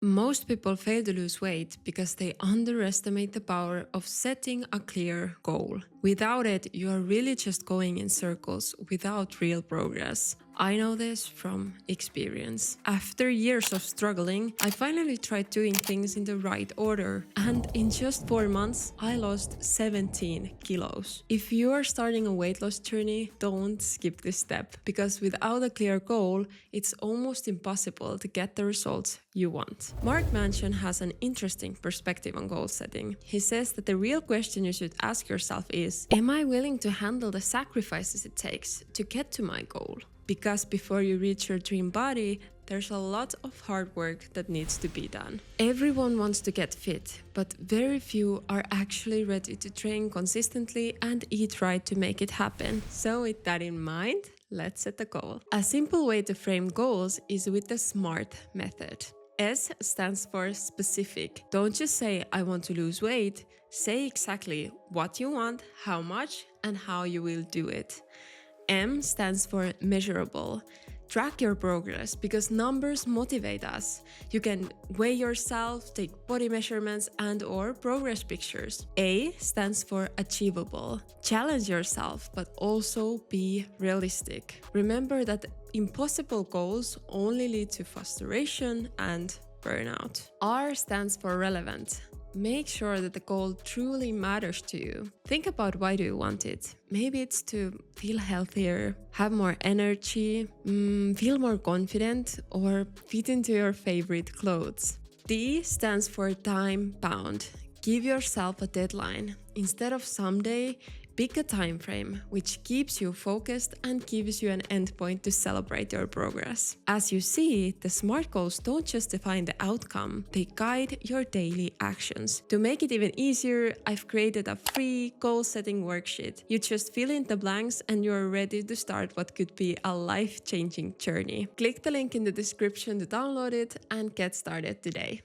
Most people fail to lose weight because they underestimate the power of setting a clear goal. Without it, you are really just going in circles without real progress. I know this from experience. After years of struggling, I finally tried doing things in the right order, and in just 4 months, I lost 17 kilos. If you are starting a weight loss journey, don't skip this step, because without a clear goal, it's almost impossible to get the results you want. Mark Manson has an interesting perspective on goal setting. He says that the real question you should ask yourself is, am I willing to handle the sacrifices it takes to get to my goal? Because before you reach your dream body, there's a lot of hard work that needs to be done. Everyone wants to get fit, but very few are actually ready to train consistently and eat right to make it happen. So with that in mind, let's set a goal. A simple way to frame goals is with the SMART method. S stands for specific. Don't just say, I want to lose weight. Say exactly what you want, how much, and how you will do it. M stands for measurable. Track your progress because numbers motivate us. You can weigh yourself, take body measurements and/or progress pictures. A stands for achievable. Challenge yourself, but also be realistic. Remember that impossible goals only lead to frustration and burnout. R stands for relevant. Make sure that the goal truly matters to you. Think about why do you want it. Maybe it's to feel healthier, have more energy, feel more confident, or fit into your favorite clothes. D stands for time bound. Give yourself a deadline. Instead of someday, pick a time frame which keeps you focused and gives you an endpoint to celebrate your progress. As you see, the SMART goals don't just define the outcome, they guide your daily actions. To make it even easier, I've created a free goal-setting worksheet. You just fill in the blanks and you're ready to start what could be a life-changing journey. Click the link in the description to download it and get started today.